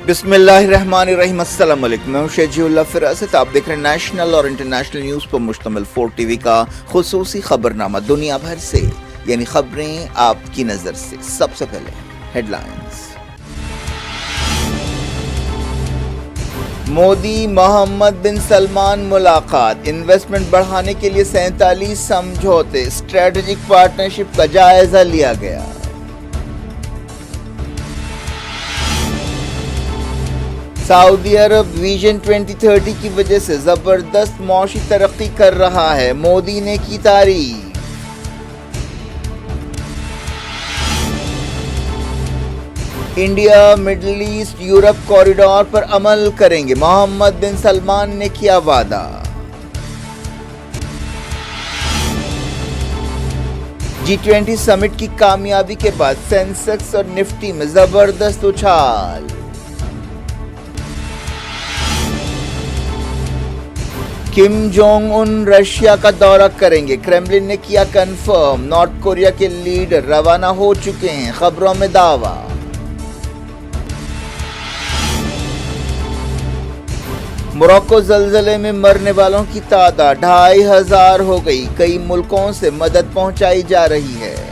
बिस्मिल्लाहिर्रहमानिर्रहीम। अस्सलाम वालेकुम। मैं हूं शेजीउल्लाह फिरासत। आप देख रहे हैं नेशनल और इंटरनेशनल न्यूज़ पर मुश्तमिल 4 टीवी का खुसूसी खबरनामा दुनिया भर से, यानी खबरें आपकी नज़र से। सबसे पहले हेडलाइंस। मोदी मोहम्मद बिन सलमान मुलाकात, इन्वेस्टमेंट बढ़ाने के लिए 47 समझौते, स्ट्रेटेजिक पार्टनरशिप का जायजा लिया गया। सऊदी अरब विजन 2030 की वजह से जबरदस्त मौशी तरक्की कर रहा है, मोदी ने की तारीफ। India middle east Europe corridor पर अमल करेंगे, मोहम्मद बिन सलमान ने किया वादा। G20 समिट की कामयाबी के बाद सेंसेक्स और निफ्टी में जबरदस्त उछाल। किम जोंग उन रशिया का दौरा करेंगे, क्रेमलिन ने किया कंफर्म। नॉर्थ कोरिया के लीडर रवाना हो चुके हैं, खबरों में दावा। मोरक्को जलजले में मरने वालों की तादाद 2500 हो गई, कई मुल्कों से मदद पहुंचाई जा रही है।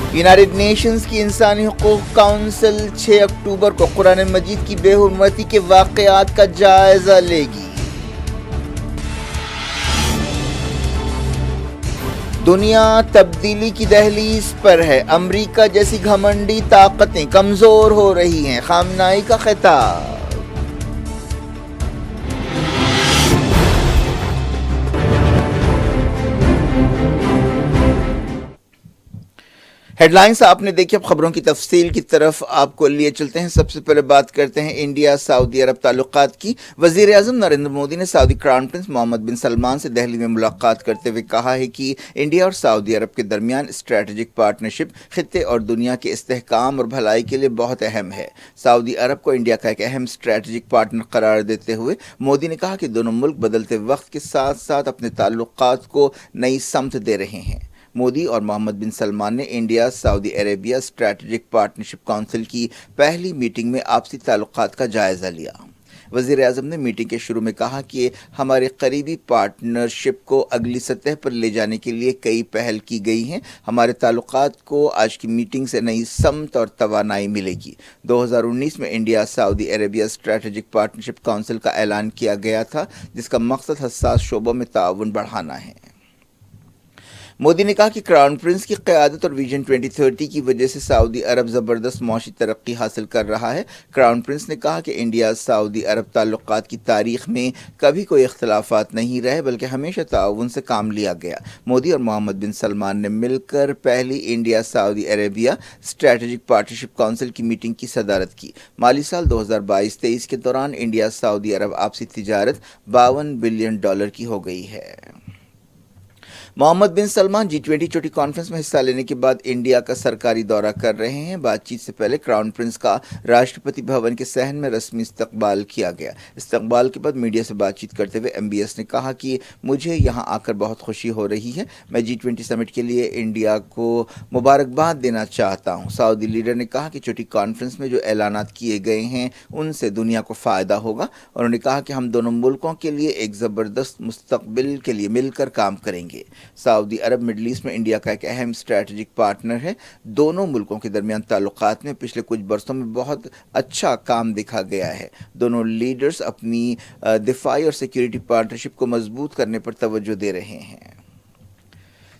यूनाइटेड नेशंस की इंसानी हुकूक काउंसिल 6 अक्टूबर को कुरान मजीद की बेहुरमती के वाक़यात का जायजा लेगी। दुनिया तब्दीली की दहलीज पर है, अमेरिका जैसी घमंडी ताकतें कमजोर हो रही हैं, खामनाई का खिताब। हेडलाइंस आपने देखी, अब खबरों की तफसील की तरफ आपको लिए चलते हैं। सबसे पहले बात करते हैं इंडिया सऊदी अरब ताल्लुकात की। वजीर आज़म नरेंद्र मोदी ने सऊदी क्राउन प्रिंस मोहम्मद बिन सलमान से दिल्ली में मुलाकात करते हुए कहा है कि इंडिया और सऊदी अरब के दरमियान स्ट्रेटेजिक पार्टनरशिप खित्ते और दुनिया के इस्तेहकाम और भलाई के लिए बहुत अहम है। सऊदी अरब को इंडिया का एक अहम स्ट्रेटेजिक पार्टनर करार देते हुए मोदी ने कहा कि दोनों मुल्क बदलते वक्त के साथ साथ अपने ताल्लुकात को नई समत दे रहे हैं। मोदी और मोहम्मद बिन सलमान ने India Saudi Arabia strategic partnership council की पहली मीटिंग में आपसी ताल्लुकात का जायजा लिया। वज़ीर आज़म ने मीटिंग के शुरू में कहा कि हमारे करीबी पार्टनरशिप को अगली सतह पर ले जाने के लिए कई पहल की गई हैं। हमारे ताल्लुकात को आज की मीटिंग से नई समत और तवानाई मिलेगी। 2019 में India Saudi Arabia strategic partnership council का ऐलान किया गया था, जिसका मकसद हसास शोबों में ताउन बढ़ाना है। मोदी ने कहा कि क्राउन प्रिंस की क़यादत और विजन 2030 की वजह से सऊदी अरब ज़बरदस्त मौशी तरक्की हासिल कर रहा है। क्राउन प्रिंस ने कहा कि इंडिया सऊदी अरब ताल्लुकात की तारीख़ में कभी कोई इख्तलाफात नहीं रहे, बल्कि हमेशा ताउन से काम लिया गया। मोदी और मोहम्मद बिन सलमान ने मिलकर पहली India Saudi Arabia strategic partnership council की मीटिंग की सदारत की। माली साल 2022-23 के दौरान इंडिया सऊदी अरब आपसी तिजारत $52 बिलियन की हो गई है। मोहम्मद बिन सलमान G20 चोटी कॉन्फ्रेंस में हिस्सा लेने के बाद इंडिया का सरकारी दौरा कर रहे हैं। बातचीत से पहले क्राउन प्रिंस का राष्ट्रपति भवन के सहन में रस्मी इस्तकबाल किया गया। इस्तकबाल के बाद मीडिया से बातचीत करते हुए MBS ने कहा कि मुझे यहां आकर बहुत खुशी हो रही है। मैं G20 समिट के लिए इंडिया को मुबारकबाद देना चाहता हूँ। सऊदी लीडर ने कहा कि चोटी कॉन्फ्रेंस में जो ऐलानात किए गए हैं उनसे दुनिया को फ़ायदा होगा। उन्होंने कहा कि हम दोनों मुल्कों के लिए एक ज़बरदस्त मुस्तकबिल के लिए मिलकर काम करेंगे। सऊदी अरब मिडल ईस्ट में इंडिया का एक अहम स्ट्रेटेजिक पार्टनर है। दोनों मुल्कों के दरमियान ताल्लुकात में पिछले कुछ बरसों में बहुत अच्छा काम देखा गया है। दोनों लीडर्स अपनी दिफाई और सिक्योरिटी पार्टनरशिप को मजबूत करने पर तवज्जो दे रहे हैं।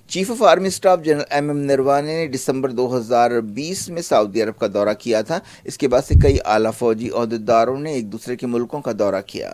Chief of army staff general MM Naravane ने दिसंबर 2020 में सऊदी अरब का दौरा किया था। इसके बाद से कई आला फौजी ओहदेदारों ने एक दूसरे के मुल्कों का दौरा किया।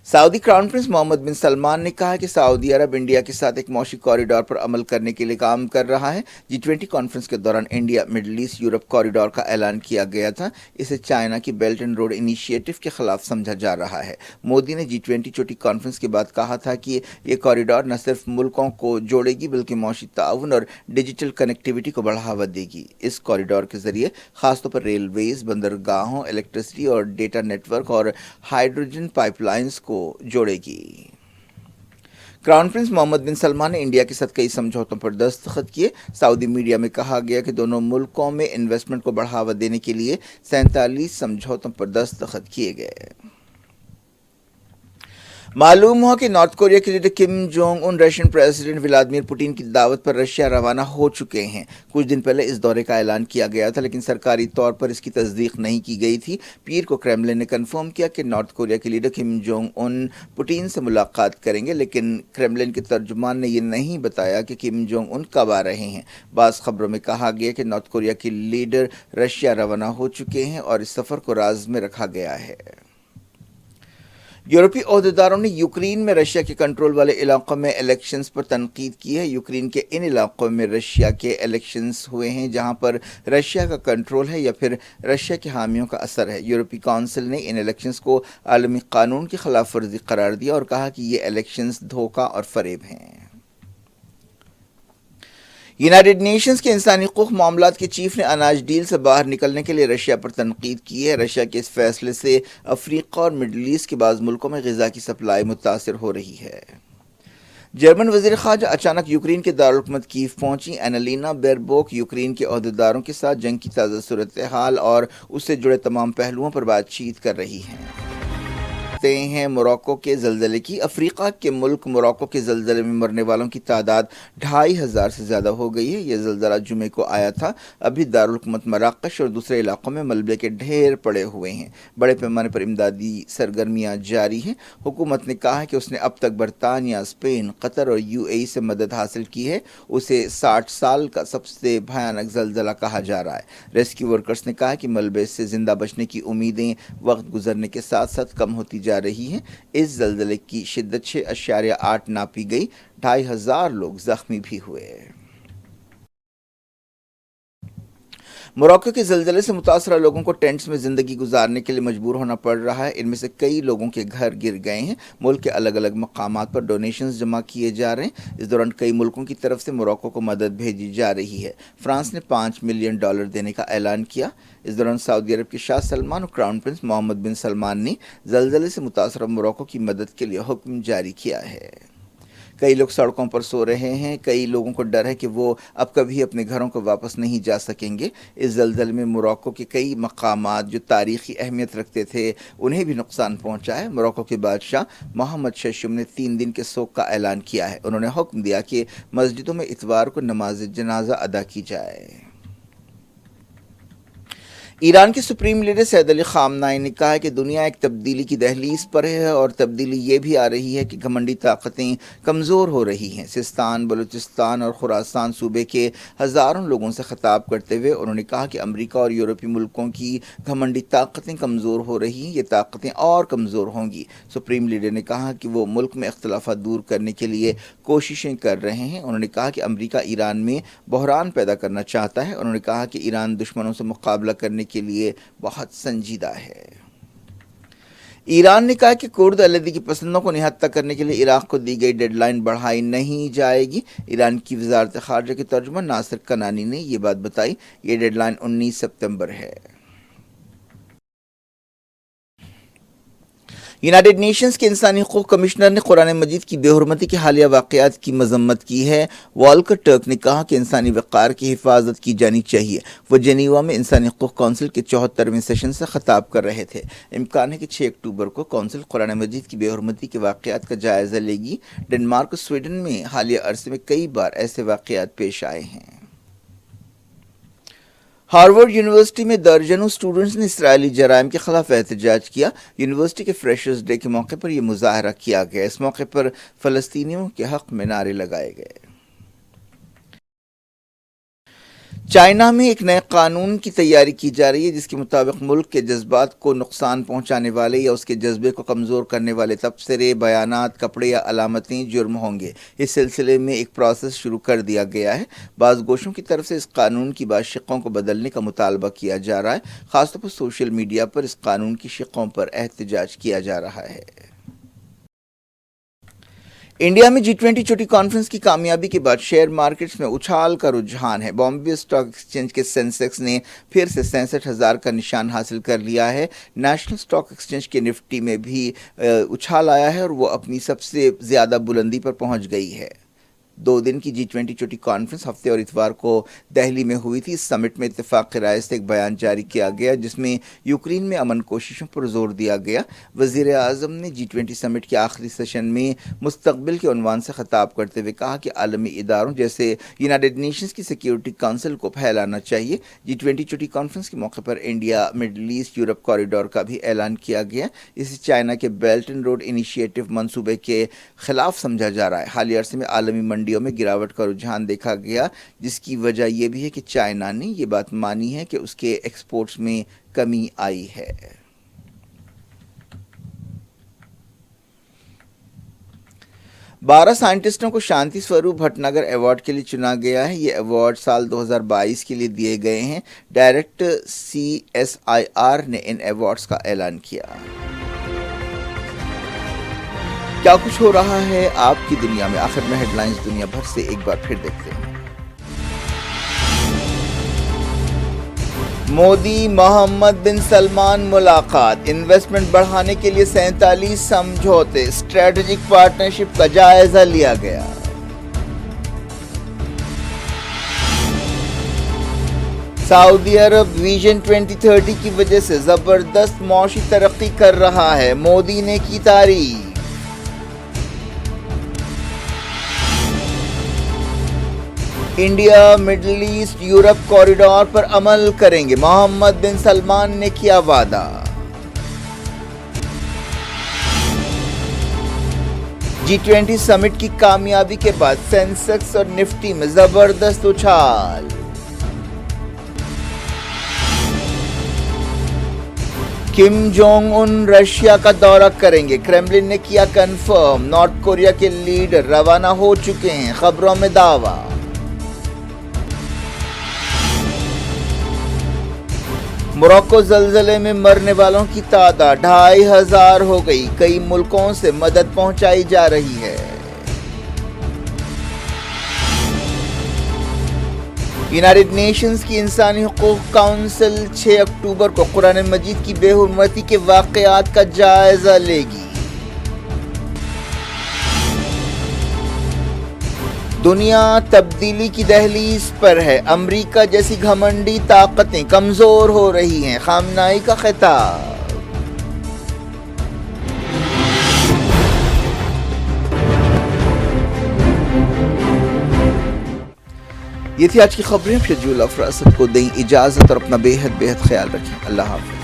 सऊदी क्राउन प्रिंस मोहम्मद बिन सलमान ने कहा कि सऊदी अरब इंडिया के साथ एक मौशी कॉरिडोर पर अमल करने के लिए काम कर रहा है। G20 कॉन्फ्रेंस के दौरान India middle east Europe corridor का ऐलान किया गया था। इसे चाइना की बेल्ट एंड रोड इनिशिएटिव के खिलाफ समझा जा रहा है। मोदी ने G20 चोटी कॉन्फ्रेंस के बाद कहा था कि ये कॉरिडोर न सिर्फ मुल्कों को जोड़ेगी बल्कि मौशी ताउन और डिजिटल कनेक्टिविटी को बढ़ावा देगी। इस कॉरिडोर के जरिए खासतौर पर रेलवेज, बंदरगाहों, इलेक्ट्रिसिटी और डेटा नेटवर्क और हाइड्रोजन पाइपलाइंस को जोड़ेगी। क्राउन प्रिंस मोहम्मद बिन सलमान ने इंडिया के साथ कई समझौतों पर दस्तखत किए। सऊदी मीडिया में कहा गया कि दोनों मुल्कों में इन्वेस्टमेंट को बढ़ावा देने के लिए 47 समझौतों पर दस्तखत किए गए। मालूम हुआ कि नॉर्थ कोरिया के leader Kim Jong Un Russian president Vladimir Putin की दावत पर रशिया रवाना हो चुके हैं। कुछ दिन पहले इस दौरे का ऐलान किया गया था, लेकिन सरकारी तौर पर इसकी तस्दीक नहीं की गई थी। पीर को क्रेमलिन ने कंफर्म किया कि नॉर्थ कोरिया के leader Kim Jong Un Putin से मुलाकात करेंगे, लेकिन क्रेमलिन के तर्जुमान ने यह नहीं बताया कि किम जोंग उन कब आ रहे हैं। बाज़ खबरों में कहा गया कि नॉर्थ कोरिया के लीडर रशिया रवाना हो चुके हैं और इस सफ़र को राज में रखा गया है। यूरोपीय ओहदेदारों ने यूक्रेन में रशिया के कंट्रोल वाले इलाकों में इलेक्शंस पर तनकीद की है। यूक्रेन के इन इलाकों में रशिया के इलेक्शंस हुए हैं जहां पर रशिया का कंट्रोल है या फिर रशिया के हामियों का असर है। यूरोपीय काउंसिल ने इन इलेक्शंस को आलमी कानून की खिलाफ वर्जी करार दिया और कहा कि ये इलेक्शंस धोखा और फरेब हैं। यूनाइटेड नेशंस के इंसानी हकूक़ मामलात के चीफ ने अनाज डील से बाहर निकलने के लिए रशिया पर तनकीद की है। रशिया के इस फैसले से अफ्रीका और मिडल ईस्ट के बाज़ मुल्कों में ग़िज़ा की सप्लाई मुतासिर हो रही है। जर्मन वज़ीर ख़ारजा अचानक यूक्रेन के दारुल-हुकूमत कीव पहुंची। एनालिना बेरबोक यूक्रेन के ओहदेदारों के साथ जंग की ताज़ा सूरत हाल और उससे जुड़े तमाम पहलुओं पर बातचीत कर रही हैं। हैं मोरक्को के ज़लज़ले की। अफ्रीका के मुल्क मोरक्को के ज़लज़ले में मरने वालों की तादाद 2500 से ज़्यादा हो गई है। यह ज़लज़ला जुमे को आया था। अभी दारुल हुकूमत मराकश और दूसरे इलाकों में मलबे के ढेर पड़े हुए हैं। बड़े पैमाने पर इमदादी सरगर्मियाँ जारी हैं। हुकूमत ने कहा है कि उसने अब तक बरतानिया, स्पेन, कतर और यूएई से मदद हासिल की है। उसे 60 साल का सबसे भयानक ज़लज़ला कहा जा रहा है। रेस्क्यू वर्कर्स ने कहा कि मलबे से ज़िंदा बचने की उम्मीदें वक्त गुजरने के साथ साथ कम होती जा रही है। इस ज़लज़ले की शिद्दत 6.8 नापी गई। 2500 लोग जख्मी भी हुए। मोरक्को के ज़लज़ले से मुतासरा लोगों को टेंट्स में ज़िंदगी गुजारने के लिए मजबूर होना पड़ रहा है। इनमें से कई लोगों के घर गिर गए हैं। मुल्क के अलग अलग मकामात पर डोनेशंस जमा किए जा रहे हैं। इस दौरान कई मुल्कों की तरफ से मोरक्को को मदद भेजी जा रही है। फ्रांस ने $5 मिलियन देने का ऐलान किया। इस दौरान सऊदी अरब के शाह सलमान और क्राउन प्रिंस मोहम्मद बिन सलमान ने ज़लज़ले से मुतासरा मोरक्को की मदद के लिए हुक्म जारी किया है। कई लोग सड़कों पर सो रहे हैं। कई लोगों को डर है कि वो अब कभी अपने घरों को वापस नहीं जा सकेंगे। इस ज़लज़ले में मोरक्को के कई मकामात जो तारीख़ी अहमियत रखते थे उन्हें भी नुकसान पहुंचा है। मोरक्को के बादशाह मोहम्मद शशुम ने 3 दिन के शोक का ऐलान किया है। उन्होंने हुक्म दिया कि मस्जिदों में इतवार को नमाज जनाजा अदा की जाए। ईरान के सुप्रीम लीडर सैयद अली ख़ामनेई ने कहा है कि दुनिया एक तब्दीली की दहलीज पर है और तब्दीली ये भी आ रही है कि घमंडी ताकतें कमज़ोर हो रही हैं। सिस्तान, बलूचिस्तान और खुरासान सूबे के हज़ारों लोगों से ख़िताब करते हुए उन्होंने कहा कि अमेरिका और यूरोपीय मुल्कों की घमंडी ताकतें कमज़ोर हो रही हैं। ये ताकतें और कमज़ोर होंगी। सुप्रीम लीडर ने कहा कि वो मुल्क में इख्तलाफात दूर करने के लिए कोशिशें कर रहे हैं। उन्होंने कहा कि अमेरिका ईरान में बहरान पैदा करना चाहता है। उन्होंने कहा कि ईरान दुश्मनों से मुकाबला करने के लिए बहुत संजीदा है। ईरान ने कहा कि कुर्द अलहदगी पसंदों को निहत्था करने के लिए इराक को दी गई डेडलाइन बढ़ाई नहीं जाएगी। ईरान की वज़ारत ख़ारजा के तर्जुमान नासिर कनानी ने ये बात बताई। ये डेडलाइन 19 सितंबर है। यूनाइटेड नेशंस के इंसानी हकूक़ कमिश्नर ने कुरान मजीद की बेहुरमती के हालिया वाक़यात की मज़म्मत की है। वॉल्कर टर्क ने कहा कि इंसानी वक़ार की हिफाजत की जानी चाहिए। वो जेनीवा में इंसानी हकूक़ कौंसिल के 74वें सेशन से ख़िताब कर रहे थे। इम्कान है कि 6 अक्टूबर को कौंसिल कुरान मजीद की बेहुरमती के वाक़यात का जायज़ा लेगी। डेनमार्क और स्वीडन में हालिया अरसे में कई बार ऐसे वाक़यात पेश आए हैं। हार्वर्ड यूनिवर्सिटी में दर्जनों स्टूडेंट्स ने इसराइली जराइम के खिलाफ एहतजाज किया। यूनिवर्सिटी के फ्रेशर्स डे के मौके पर यह मुजाहरा किया गया। इस मौके पर फ़लस्तीनियों के हक़ में नारे लगाए गए। चाइना में एक नए कानून की तैयारी की जा रही है जिसके मुताबिक मुल्क के जज्बात को नुकसान पहुंचाने वाले या उसके जज्बे को कमज़ोर करने वाले तबसरे, बयानात, कपड़े या अलामतें जुर्म होंगे। इस सिलसिले में एक प्रोसेस शुरू कर दिया गया है। बाज़ गोशों की तरफ से इस कानून की बाज़ शिक़ों को बदलने का मुतालबा किया जा रहा है। ख़ासतौर पर सोशल मीडिया पर इस कानून की शिक़ों पर एहतजाज किया जा रहा है। انڈیا میں G20 چوٹی کانفرنس کی کامیابی کے بعد شیئر مارکیٹس میں اچھال کا رجحان ہے۔ بامبے اسٹاک ایکسچینج کے سینسیکس نے پھر سے 66,000 کا نشان حاصل کر لیا ہے۔ نیشنل اسٹاک ایکسچینج کے نفٹی میں بھی اچھال آیا ہے اور وہ اپنی سب سے زیادہ بلندی پر پہنچ گئی ہے۔ 2 دن کی G20 چوٹی کانفرنس ہفتے اور اتوار کو دہلی میں ہوئی تھی۔ اس سمٹ میں اتفاق رائے سے ایک بیان جاری کیا گیا جس میں یوکرین میں امن کوششوں پر زور دیا گیا۔ وزیر اعظم نے G20 سمٹ کے آخری سیشن میں مستقبل کے عنوان سے خطاب کرتے ہوئے کہا کہ عالمی اداروں جیسے یونائیٹڈ نیشنز کی سیکیورٹی کونسل کو پھیلانا چاہیے۔ G20 چوٹی کانفرنس کے موقع پر India Middle East Europe corridor کا بھی اعلان کیا گیا۔ اسے چائنا کے بیلٹ اینڈ روڈ انیشیٹو منصوبے کے خلاف سمجھا جا رہا ہے۔ حالیہ عرصے میں عالمی منڈیوں میں گراوٹ کا رجحان دیکھا گیا جس کی وجہ یہ بھی ہے کہ چائنا نے یہ بات مانی ہے کہ اس کے ایکسپورٹس میں کمی آئی ہے۔ بارہ سائنٹسٹوں کو شانتی سوروپ بھٹناگر ایوارڈ کے لیے چنا گیا ہے۔ یہ ایوارڈ سال 2022 کے لیے دیے گئے ہیں۔ ڈائریکٹر CSIR نے ان ایوارڈز کا اعلان کیا۔ کیا کچھ ہو رہا ہے آپ کی دنیا میں؟ آخر میں ہیڈ لائنز دنیا بھر سے ایک بار پھر دیکھتے ہیں۔ مودی محمد بن سلمان ملاقات، انویسٹمنٹ بڑھانے کے لیے 47 سمجھوتے، اسٹریٹجک پارٹنرشپ کا جائزہ لیا گیا۔ سعودی عرب ویژن 2030 کی وجہ سے زبردست معاشی ترقی کر رہا ہے، مودی نے کی تعریف۔ India Middle East Europe corridor پر عمل کریں گے، محمد بن سلمان نے کیا وعدہ۔ G20 سمٹ کی کامیابی کے بعد سینسیکس اور نفٹی میں زبردست اچھال۔ کم جونگ ان رشیا کا دورہ کریں گے، کرملن نے کیا کنفرم۔ نارتھ کوریا کے لیڈر روانہ ہو چکے ہیں، خبروں میں دعویٰ۔ موراکو زلزلے میں مرنے والوں کی تعداد 2500 ہو گئی، کئی ملکوں سے مدد پہنچائی جا رہی ہے۔ یونائیٹڈ نیشنز کی انسانی حقوق کونسل 6 اکتوبر کو قرآن مجید کی بے حرمتی کے واقعات کا جائزہ لے گی۔ دنیا تبدیلی کی دہلیز پر ہے، امریکہ جیسی گھمنڈی طاقتیں کمزور ہو رہی ہیں، خامنہئی کا خطاب۔ یہ تھی آج کی خبریں۔ شجول افراسد کو دیں اجازت اور اپنا بے حد خیال رکھیں۔ اللہ حافظ۔